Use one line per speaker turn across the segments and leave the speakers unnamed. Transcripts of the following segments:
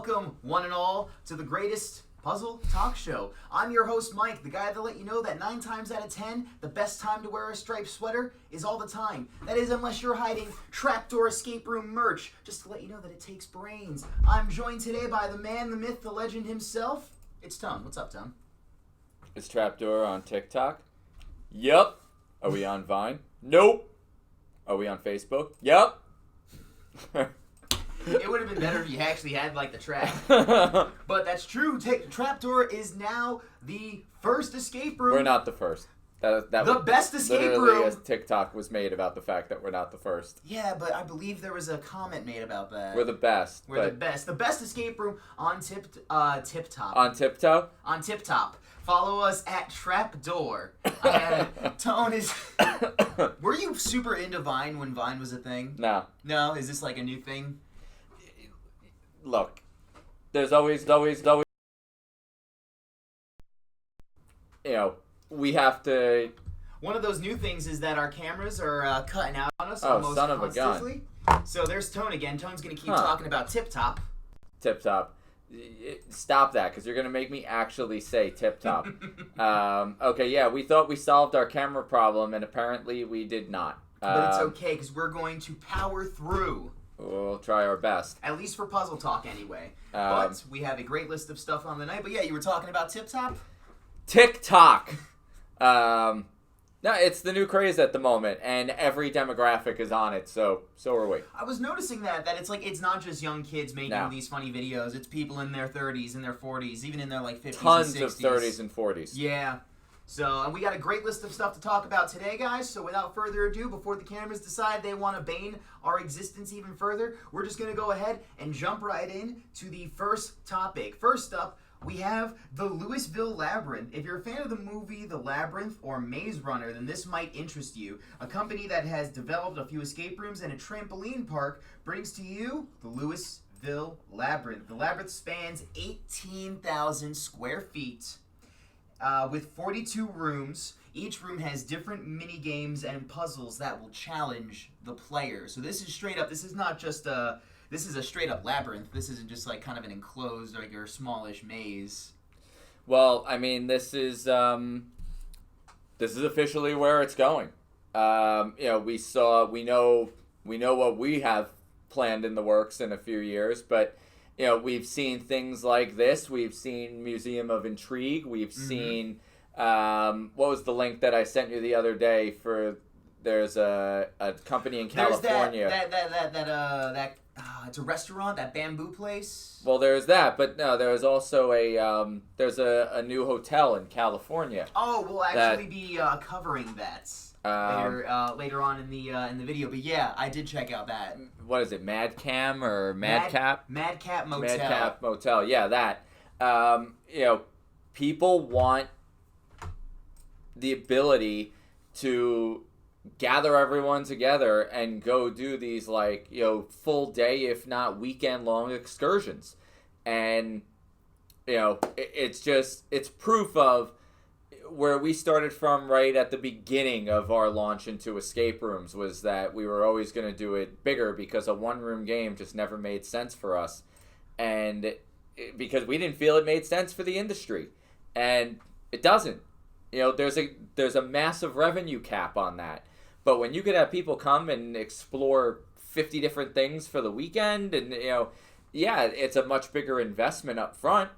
Welcome, one and all, to the greatest puzzle talk show. I'm your host, Mike, the guy that let you know that 9 times out of 10, the best time to wear a striped sweater is all the time. That is, unless you're hiding trapdoor escape room merch, just to let you know that it takes brains. I'm joined today by the man, the myth, the legend himself. It's Tom. What's up, Tom?
Is Trapdoor on TikTok? Yup. Are we on Vine? Nope. Are we on Facebook? Yup.
It would have been better if you actually had, like, the track. But that's true. Trapdoor is now the first escape room.
We're not the first.
The best escape room.
Literally, a TikTok was made about the fact that we're not the first.
Yeah, but I believe there was a comment made about that.
We're the best.
We're the best. The best escape room on Tip Top.
On Tiptoe?
On Tip Top. Follow us at Trapdoor. Tone is... Were you super into Vine when Vine was a thing?
No.
No? Is this like a new thing?
Look, there's always, you know, we have to...
One of those new things is that our cameras are cutting out on us almost
son of a
constantly.
gun.
So there's Tone again. Tone's going to keep talking about Tip Top.
Tip Top. Stop that, because you're going to make me actually say Tip Top. Okay, yeah, we thought we solved our camera problem, and apparently we did not.
But it's okay, because we're going to power through.
We'll try our best.
At least for Puzzle Talk, anyway. But we have a great list of stuff on the night. But yeah, you were talking about Tip Top?
TikTok. No, it's the new craze at the moment, and every demographic is on it, so are we.
I was noticing that it's like, it's not just young kids making these funny videos. It's people in their 30s, in their 40s, even in their like 50s
Tons
and 60s.
of 30s and 40s.
Yeah. So, and we got a great list of stuff to talk about today, guys. So without further ado, before the cameras decide they want to bane our existence even further, we're just going to go ahead and jump right in to the first topic. First up, we have the Louisville Labyrinth. If you're a fan of the movie The Labyrinth or Maze Runner, then this might interest you. A company that has developed a few escape rooms and a trampoline park brings to you the Louisville Labyrinth. The Labyrinth spans 18,000 square feet. With 42 rooms. Each room has different mini games and puzzles that will challenge the player. So this is straight up. This is not just a. This is a straight up labyrinth. This isn't just like kind of an enclosed, like your smallish maze.
Well, I mean, this is officially where it's going. You know, we know what we have planned in the works in a few years, but. You know, we've seen things like this. We've seen Museum of Intrigue. We've seen, what was the link that I sent you the other day for, there's a company in California.
There's it's a restaurant, that bamboo place.
Well, there's that, but no, there's also there's a new hotel in California.
Oh, we'll actually be covering that. Later on in the video, but yeah, I did check out that.
What is it, Madcam or Madcap?
Madcap Motel.
Madcap Motel, yeah, that. You know, people want the ability to gather everyone together and go do these, like, you know, full day, if not weekend long excursions, and you know, it's proof of where we started from right at the beginning of our launch into escape rooms, was that we were always going to do it bigger because a one-room game just never made sense for us, and because we didn't feel it made sense for the industry, and it doesn't. You know, there's a massive revenue cap on that, but when you could have people come and explore 50 different things for the weekend, and you know, yeah, it's a much bigger investment up front,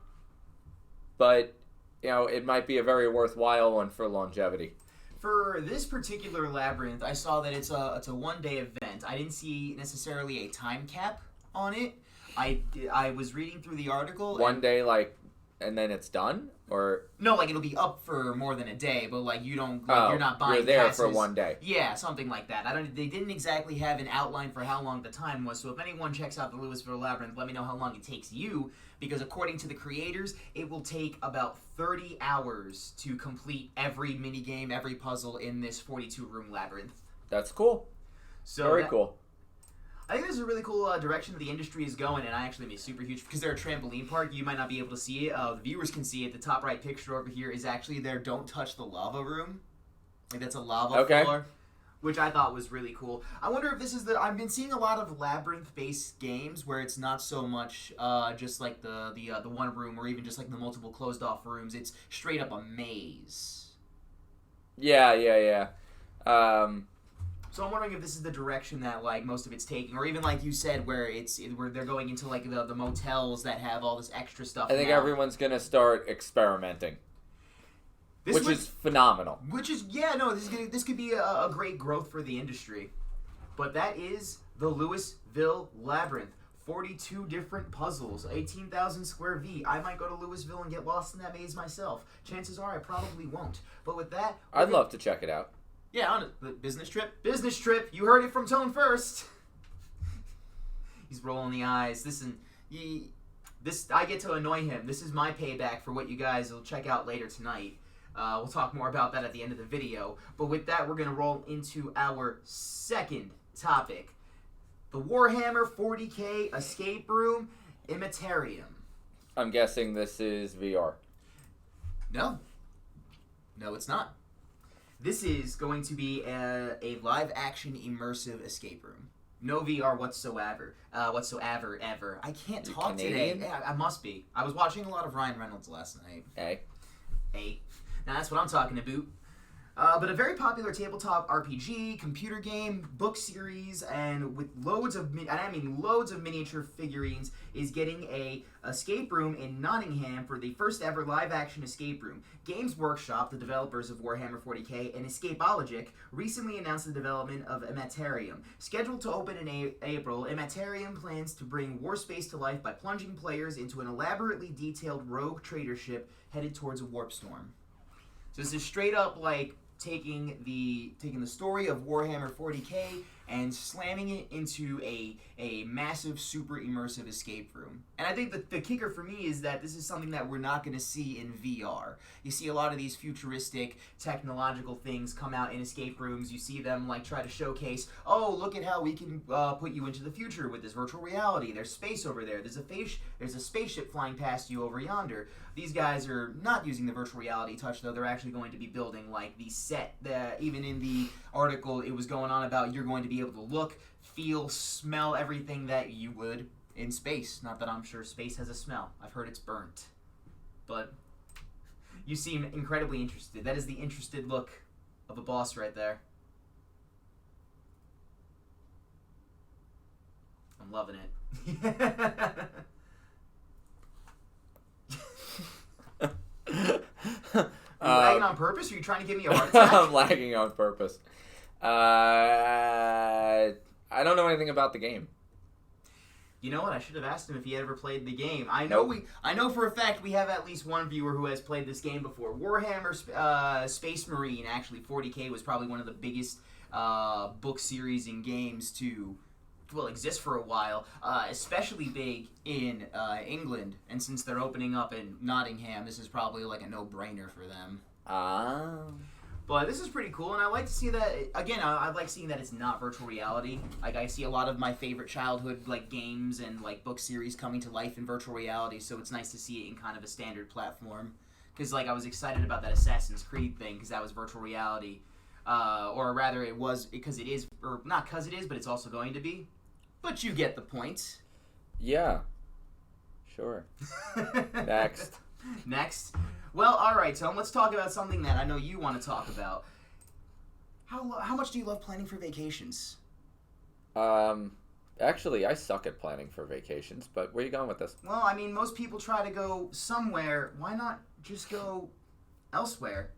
but you know, it might be a very worthwhile one for longevity.
For this particular labyrinth, I saw that it's a one-day event. I didn't see necessarily a time cap on it. I was reading through the article.
One day, like, and then it's done, or
no, like it'll be up for more than a day, but like you don't, like, you're not buying.
You're there
passes.
for one day.
Yeah, something like that. They didn't exactly have an outline for how long the time was. So if anyone checks out the Louisville Labyrinth, let me know how long it takes you. Because according to the creators, it will take about 30 hours to complete every minigame, every puzzle in this 42-room labyrinth.
That's cool. Very cool.
I think this is a really cool direction that the industry is going, and I actually am super huge, because they're a trampoline park. You might not be able to see it. The viewers can see it. The top right picture over here is actually their Don't Touch the Lava room. Like, that's a lava floor. which I thought was really cool. I wonder if this is I've been seeing a lot of labyrinth-based games where it's not so much just like the one room or even just like the multiple closed-off rooms. It's straight up a maze.
Yeah.
So I'm wondering if this is the direction that like most of it's taking, or even like you said, where they're going into like the motels that have all this extra stuff.
I think everyone's gonna start experimenting, which is phenomenal.
This could be a great growth for the industry. But that is the Louisville Labyrinth. 42 different puzzles, 18,000 square feet. I might go to Louisville and get lost in that maze myself. Chances are I probably won't. But with that,
I'd love to check it out.
Yeah, on a business trip. Business trip. You heard it from Tone first. He's rolling the eyes. I get to annoy him. This is my payback for what you guys will check out later tonight. We'll talk more about that at the end of the video. But with that, we're going to roll into our second topic. The Warhammer 40K Escape Room Immetarium.
I'm guessing this is VR.
No, it's not. This is going to be a live-action immersive escape room. No VR whatsoever. Ever. I can't talk
Canadian?
today. Yeah, I must be. I was watching a lot of Ryan Reynolds last night.
Hey.
Now that's what I'm talking about. But a very popular tabletop RPG, computer game, book series, and with loads of miniature figurines, is getting a escape room in Nottingham for the first ever live-action escape room. Games Workshop, the developers of Warhammer 40k, and Escapologic recently announced the development of Immetarium. Scheduled to open in April, Immetarium plans to bring war space to life by plunging players into an elaborately detailed rogue trader ship headed towards a warp storm. So this is straight up like taking the story of Warhammer 40k and slamming it into a massive, super immersive escape room. And I think the kicker for me is that this is something that we're not going to see in VR. You see a lot of these futuristic technological things come out in escape rooms. You see them like try to showcase, oh, look at how we can put you into the future with this virtual reality. There's space over there. There's a spaceship flying past you over yonder. These guys are not using the virtual reality touch, though. They're actually going to be building like the set. Even in the article, it was going on about you're going to be able to look, feel, smell everything that you would in space. Not that I'm sure space has a smell. I've heard it's burnt. But you seem incredibly interested. That is the interested look of a boss right there. I'm loving it. Are you lagging on purpose? Or are you trying to give me a heart attack?
I'm lagging on purpose. I don't know anything about the game.
You know what? I should have asked him if he had ever played the game. I know for a fact we have at least one viewer who has played this game before. Warhammer Space Marine, actually, 40k was probably one of the biggest book series and games to exist for a while, especially big in England. And since they're opening up in Nottingham, this is probably like a no-brainer for them. But this is pretty cool, and I like to see that, again, I like seeing that it's not virtual reality. Like, I see a lot of my favorite childhood, like, games and, like, book series coming to life in virtual reality, so it's nice to see it in kind of a standard platform. Because, like, I was excited about that Assassin's Creed thing, because that was virtual reality. Or rather, it was, because it is, or not because it is, but it's also going to be. But you get the point.
Yeah. Sure.
Next. Well, all right, Tom. Let's talk about something that I know you want to talk about. How much do you love planning for vacations?
Actually, I suck at planning for vacations. But where are you going with this?
Well, I mean, most people try to go somewhere. Why not just go elsewhere?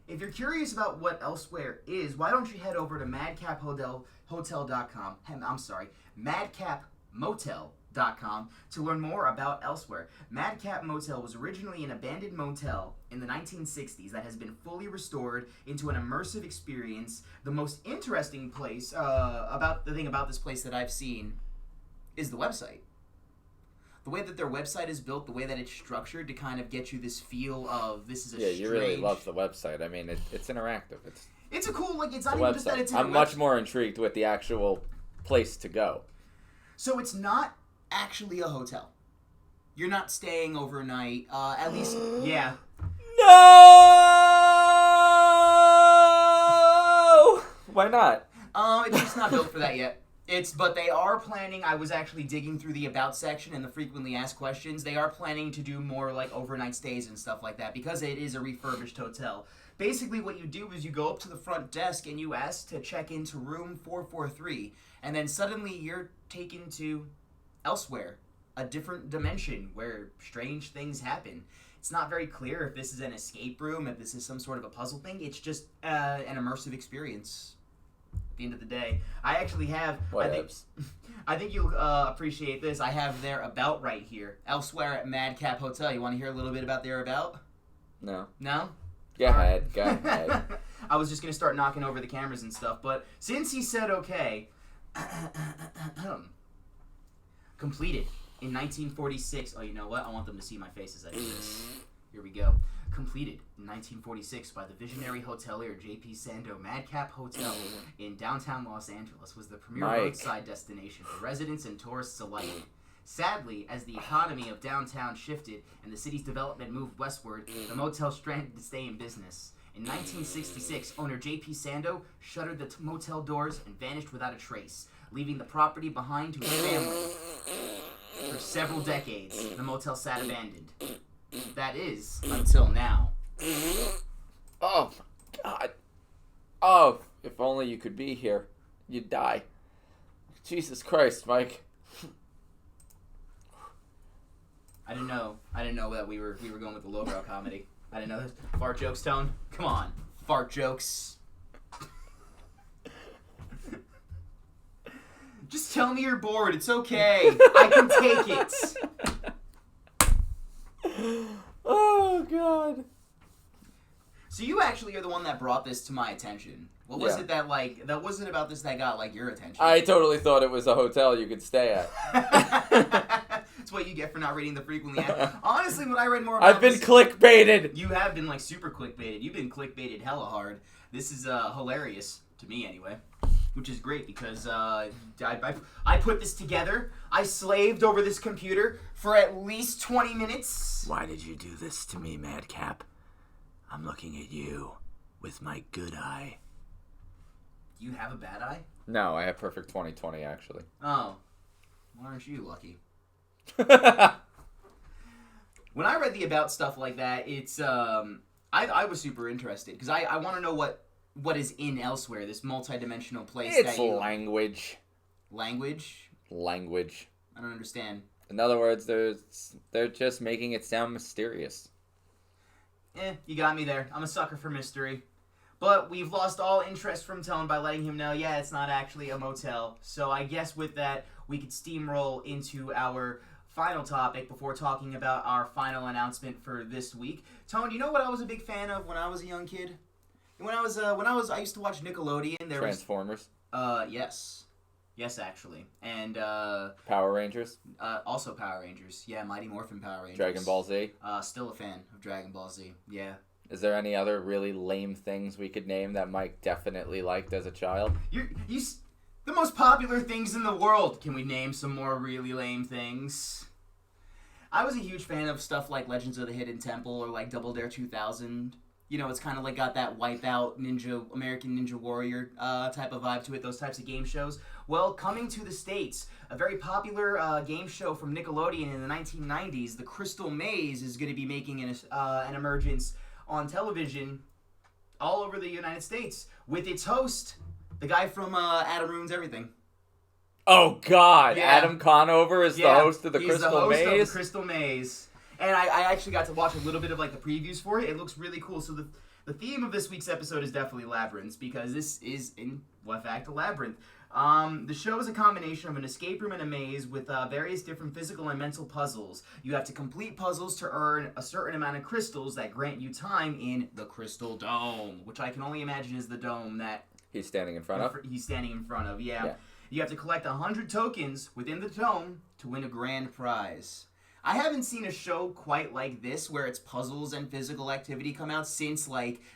If you're curious about what elsewhere is, why don't you head over to madcaphotel.com. I'm sorry, madcapmotel.com to learn more about elsewhere. Madcap Motel was originally an abandoned motel in the 1960s that has been fully restored into an immersive experience. The most interesting place about this place that I've seen is the website. The way that their website is built, the way that it's structured to kind of get you this feel of this is a strange...
you really love the website. I mean, it's interactive.
It's a cool, like, it's not even just that it's...
I'm much more intrigued with the actual place to go.
So it's not actually a hotel. You're not staying overnight, at least... Yeah.
No! Why not?
It's just not built for that yet. But they are planning. I was actually digging through the about section and the frequently asked questions. They are planning to do more like overnight stays and stuff like that because it is a refurbished hotel. Basically, what you do is you go up to the front desk and you ask to check into room 443, and then suddenly you're taken to elsewhere, a different dimension where strange things happen. It's not very clear if this is an escape room, if this is some sort of a puzzle thing. It's just an immersive experience. At the end of the day, I actually have. I think you'll appreciate this. I have their about right here. Elsewhere at Madcap Hotel. You want to hear a little bit about their about?
No.
No?
Go ahead. Go ahead.
I was just gonna start knocking over the cameras and stuff, but since he said okay, completed in 1946. Oh, you know what? I want them to see my face as I do this. Here we go. Completed in 1946 by the visionary hotelier J.P. Sando, Madcap Hotel in downtown Los Angeles was the premier roadside destination for residents and tourists alike. Sadly, as the economy of downtown shifted and the city's development moved westward, the motel stranded to stay in business. In 1966, owner J.P. Sando shuttered the motel doors and vanished without a trace, leaving the property behind to his family. For several decades, the motel sat abandoned. That is, until now.
Oh, my God. Oh, if only you could be here. You'd die. Jesus Christ, Mike.
I didn't know that we were going with the lowbrow comedy. I didn't know this. Fart jokes, Tone? Come on. Fart jokes. Just tell me you're bored. It's okay. I can take it.
Oh, God.
So you actually are the one that brought this to my attention. What was it that wasn't about this that got, your attention?
I totally thought it was a hotel you could stay at.
That's what you get for not reading the frequently asked. Honestly, when I read more about
I've been clickbaited.
You have been, super clickbaited. You've been clickbaited hella hard. This is hilarious, to me anyway. Which is great because I put this together. I slaved over this computer for at least 20 minutes.
Why did you do this to me, Madcap? I'm looking at you with my good eye.
Do you have a bad eye?
No, I have perfect 20/20 actually.
Oh. Why aren't you lucky? When I read the about stuff like that, it's I was super interested because I want to know what is in elsewhere, this multi-dimensional place.
It's language.
Language?
Language.
I don't understand.
In other words, they're just making it sound mysterious.
You got me there. I'm a sucker for mystery. But we've lost all interest from Tone by letting him know, yeah, it's not actually a motel. So I guess with that, we could steamroll into our final topic before talking about our final announcement for this week. Tone, you know what I was a big fan of when I was a young kid? I used to watch Nickelodeon.
Transformers.
Yes, actually, and
Power Rangers.
Also Power Rangers. Yeah, Mighty Morphin Power Rangers.
Dragon Ball Z.
Still a fan of Dragon Ball Z. Yeah.
Is there any other really lame things we could name that Mike definitely liked as a child?
The most popular things in the world. Can we name some more really lame things? I was a huge fan of stuff like Legends of the Hidden Temple or like Double Dare 2000. It's kind of got that Wipeout American Ninja Warrior type of vibe to it, those types of game shows. Well, coming to the States, a very popular game show from Nickelodeon in the 1990s, The Crystal Maze, is going to be making an emergence on television all over the United States with its host, the guy from Adam Ruins Everything.
Oh, God.
Yeah.
Adam Conover is the host of The Crystal Maze?
He's the host of The Crystal Maze. And I actually got to watch a little bit of the previews for it. It looks really cool. So the theme of this week's episode is definitely labyrinths because this is, in fact, a labyrinth. The show is a combination of an escape room and a maze with various different physical and mental puzzles. You have to complete puzzles to earn a certain amount of crystals that grant you time in the Crystal Dome, which I can only imagine is the dome that
he's standing in front of.
Yeah. You have to collect 100 tokens within the dome to win a grand prize. I haven't seen a show quite like this where it's puzzles and physical activity come out since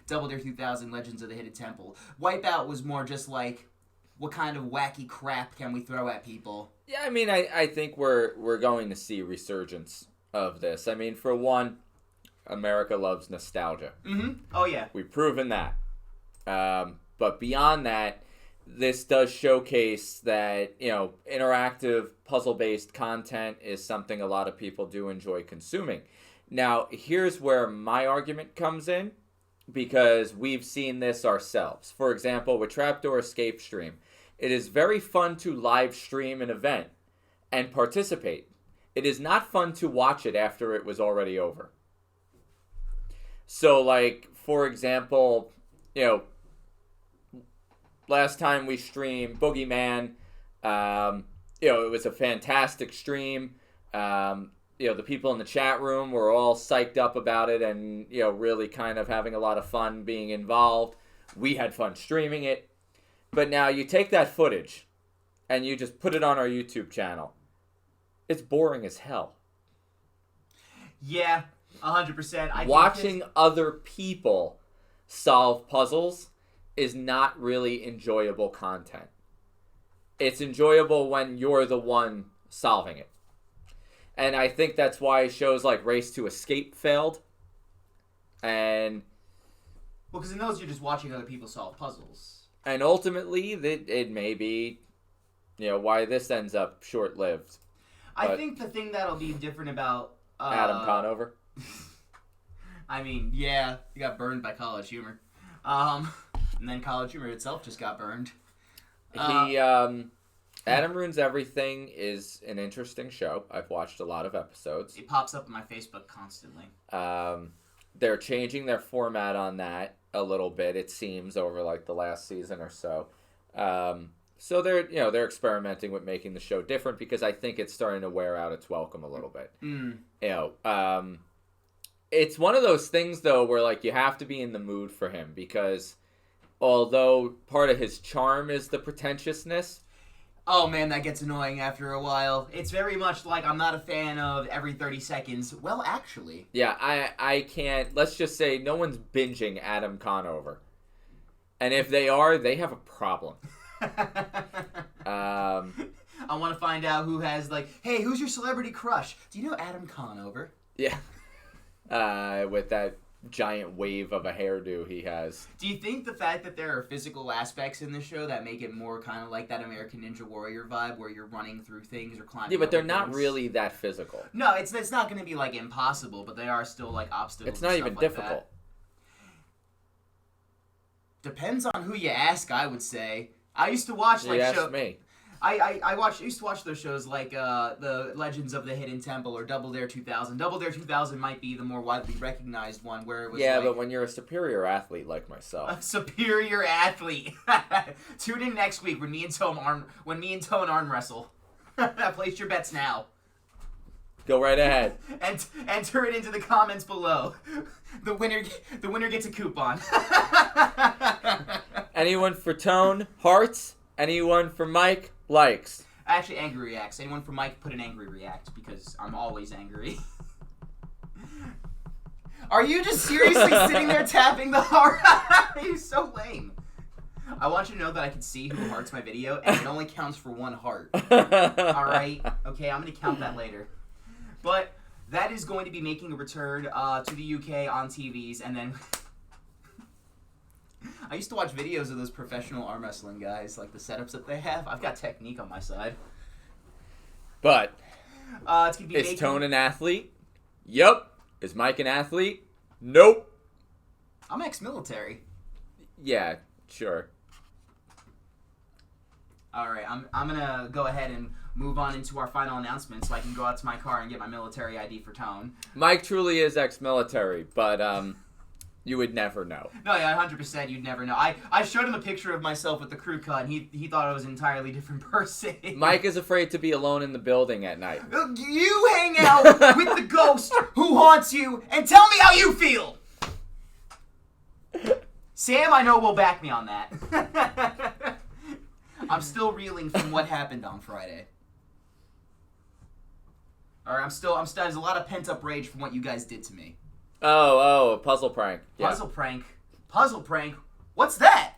Double Dare 2000 Legends of the Hidden Temple. Wipeout was more just what kind of wacky crap can we throw at people?
Yeah, I mean, I think we're going to see resurgence of this. I mean, for one, America loves nostalgia.
Mm-hmm. Oh, yeah.
We've proven that. But beyond that, this does showcase that, interactive puzzle-based content is something a lot of people do enjoy consuming. Now, here's where my argument comes in, because we've seen this ourselves. For example, with Trapdoor Escape Stream, it is very fun to live stream an event and participate. It is not fun to watch it after it was already over. So, like, for example, last time we streamed Boogeyman, it was a fantastic stream. The people in the chat room were all psyched up about it and, really kind of having a lot of fun being involved. We had fun streaming it. But now you take that footage and you just put it on our YouTube channel. It's boring as hell.
Yeah, 100%.
Watching other people solve puzzles is not really enjoyable content. It's enjoyable when you're the one solving it. And I think that's why shows like Race to Escape failed. And
well, because in those you're just watching other people solve puzzles.
And ultimately, it may be, why this ends up short-lived.
I think the thing that'll be different about
Adam Conover.
I mean, yeah, he got burned by College Humor, and then College Humor itself just got burned.
Adam Ruins Everything is an interesting show. I've watched a lot of episodes.
It pops up on my Facebook constantly.
They're changing their format on that a little bit, it seems, over like the last season or so. So they're experimenting with making the show different, because I think it's starting to wear out its welcome a little bit. It's one of those things though where like you have to be in the mood for him, because although part of his charm is the pretentiousness.
Oh man, that gets annoying after a while. It's very much like, I'm not a fan of every 30 seconds. Well, actually.
Yeah, I can't. Let's just say no one's binging Adam Conover. And if they are, they have a problem.
I want to find out who has like, hey, who's your celebrity crush? Do you know Adam Conover?
Yeah. With that giant wave of a hairdo he has.
Do you think the fact that there are physical aspects in the show that make it more kind of like that American Ninja Warrior vibe where you're running through things or climbing?
Yeah, but they're not
things?
really that physical.
No, it's not going to be like impossible, but they are still like obstacles.
It's not even difficult.
Depends on who you ask, I would say. I used to watch like
asked me.
I used to watch those shows like the Legends of the Hidden Temple or Double Dare 2000. Double Dare 2000 might be the more widely recognized one, where it was
but when you're a superior athlete like myself.
A superior athlete. Tune in next week when me and Tone arm wrestle. Place your bets now.
Go right ahead.
And enter it into the comments below. The winner gets a coupon.
Anyone for Tone, hearts. Anyone for Mike, likes.
Actually, angry reacts. Anyone for Mike, put an angry react, because I'm always angry. Are you just seriously sitting there tapping the heart? You're so lame. I want you to know that I can see who hearts my video, and it only counts for one heart. Alright? Okay, I'm going to count that later. But that is going to be making a return to the UK on TVs, and then... I used to watch videos of those professional arm wrestling guys, like the setups that they have. I've got technique on my side.
But
it's gonna be
is Tone an athlete? Yup. Is Mike an athlete? Nope.
I'm ex-military.
Yeah, sure.
All right, I'm gonna go ahead and move on into our final announcement, so I can go out to my car and get my military ID for Tone.
Mike truly is ex-military, but you would never know.
No, yeah, 100%. You'd never know. I showed him a picture of myself with the crew cut, and he thought I was an entirely different person.
Mike is afraid to be alone in the building at night.
You hang out with the ghost who haunts you, and tell me how you feel. Sam, I know, will back me on that. I'm still reeling from what happened on Friday. Or there's a lot of pent-up rage from what you guys did to me.
Oh, puzzle prank. Yeah.
Puzzle prank? What's that?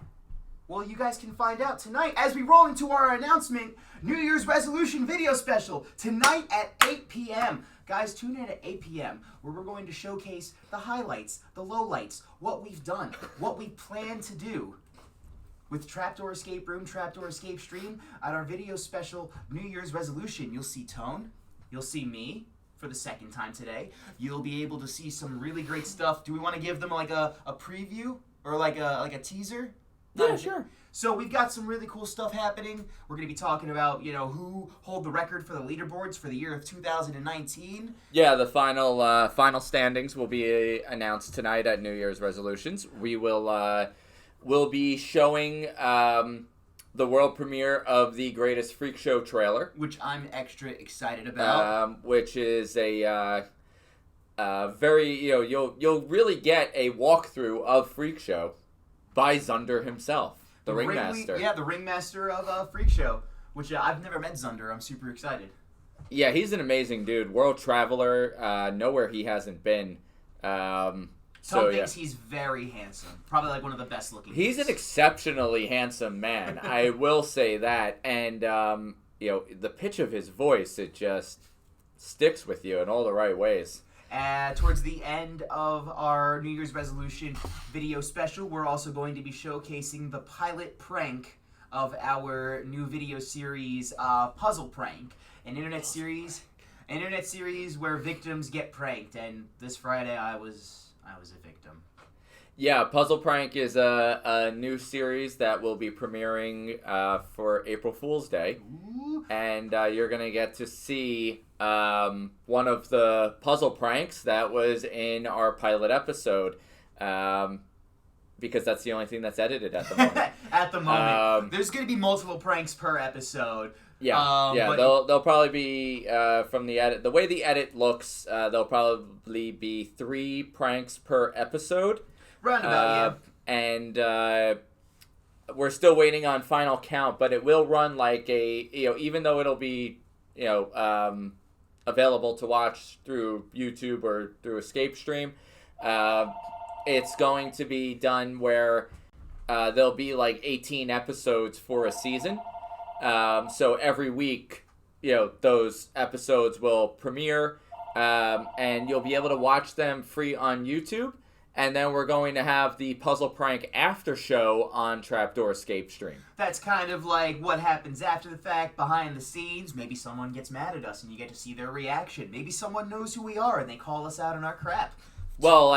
Well, you guys can find out tonight as we roll into our announcement, New Year's resolution video special, tonight at 8 p.m. Guys, tune in at 8 p.m. where we're going to showcase the highlights, the lowlights, what we've done, what we plan to do with Trapdoor Escape Room, Trapdoor Escape Stream at our video special New Year's resolution. You'll see Tone. You'll see me for the second time today. You'll be able to see some really great stuff. Do we want to give them like a preview or like a teaser?
Yeah, sure.
So we've got some really cool stuff happening. We're going to be talking about, who hold the record for the leaderboards for the year of 2019.
Yeah, the final standings will be announced tonight at New Year's resolutions. We will be showing the world premiere of the Greatest Freak Show trailer,
Which I'm extra excited about.
which is a very you'll really get a walkthrough of Freak Show by Zunder himself. The Ringmaster.
The Ringmaster of Freak Show, which I've never met Zunder. I'm super excited.
Yeah, he's an amazing dude. World traveler, nowhere he hasn't been.
Tom thinks he's very handsome. Probably like one of the best looking.
He's an exceptionally handsome man. I will say that. And, the pitch of his voice, it just sticks with you in all the right ways.
Towards the end of our New Year's resolution video special, we're also going to be showcasing the pilot prank of our new video series, Puzzle Prank, an internet series where victims get pranked. And this Friday, I was a victim.
Yeah, Puzzle Prank is a new series that will be premiering for April Fool's Day.
Ooh.
And you're going to get to see one of the puzzle pranks that was in our pilot episode, because that's the only thing that's edited at the moment.
At the moment. There's going to be multiple pranks per episode.
Yeah,
but
they'll probably be, from the edit, the way the edit looks, there'll probably be 3 pranks per episode.
Roundabout,
And we're still waiting on final count, but it will run like even though it'll be, available to watch through YouTube or through Escape Stream, it's going to be done where there'll be like 18 episodes for a season. So every week, those episodes will premiere, and you'll be able to watch them free on YouTube. And then we're going to have the Puzzle Prank after show on Trapdoor Escape Stream.
That's kind of like what happens after the fact, behind the scenes. Maybe someone gets mad at us and you get to see their reaction. Maybe someone knows who we are and they call us out on our crap.
Well,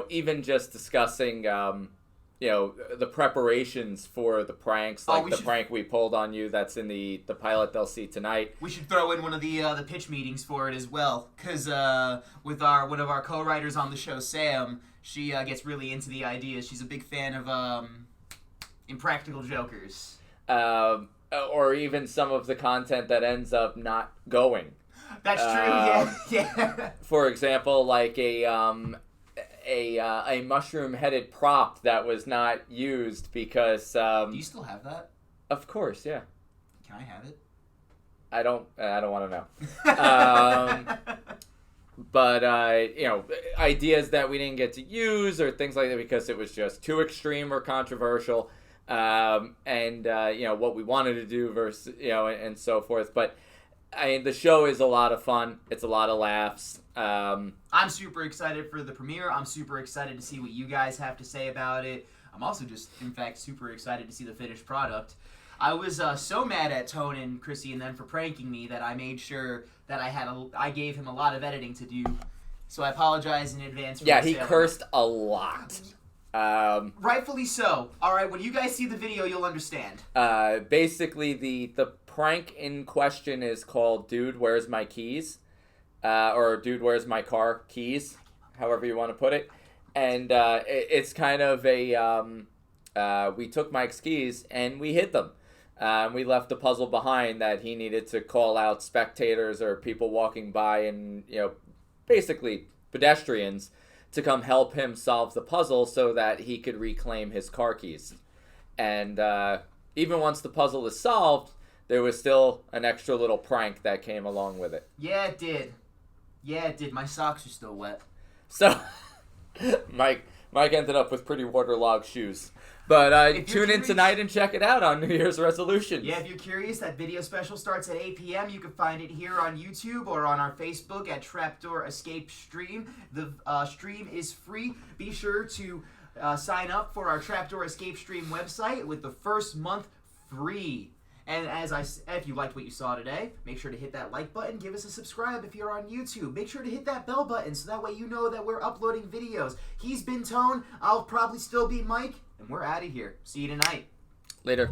even just discussing, the preparations for the pranks, like prank we pulled on you that's in the pilot they'll see tonight.
We should throw in one of the pitch meetings for it as well, because with one of our co-writers on the show, Sam, she gets really into the ideas. She's a big fan of Impractical Jokers.
Or even some of the content that ends up not going.
That's true, yeah.
For example, like a mushroom-headed prop that was not used because...
Do you still have that?
Of course, yeah.
Can I have it?
I don't want to know. But, ideas that we didn't get to use or things like that because it was just too extreme or controversial, and what we wanted to do versus, and so forth. But, the show is a lot of fun. It's a lot of laughs.
I'm super excited for the premiere. I'm super excited to see what you guys have to say about it. I'm also just, in fact, super excited to see the finished product. I was so mad at Tone and Chrissy and them for pranking me that I made sure that I gave him a lot of editing to do. So I apologize in advance for
he cursed a lot.
Rightfully so. All right, when you guys see the video, you'll understand.
Basically, the prank in question is called "Dude, Where's My Keys?" Or "Dude, Where's My Car Keys?" However you want to put it. And it's kind of we took Mike's keys and we hid them. We left a puzzle behind that he needed to call out spectators or people walking by and, basically pedestrians to come help him solve the puzzle so that he could reclaim his car keys. And even once the puzzle is solved, there was still an extra little prank that came along with it.
Yeah, it did. My socks are still wet.
So, Mike ended up with pretty waterlogged shoes. But tune in tonight and check it out on New Year's resolutions.
Yeah, if you're curious, that video special starts at 8 p.m. You can find it here on YouTube or on our Facebook at Trapdoor Escape Stream. The stream is free. Be sure to sign up for our Trapdoor Escape Stream website with the first month free. And if you liked what you saw today, make sure to hit that like button. Give us a subscribe if you're on YouTube. Make sure to hit that bell button so that way you know that we're uploading videos. He's been Tone. I'll probably still be Mike. And we're out of here. See you tonight.
Later.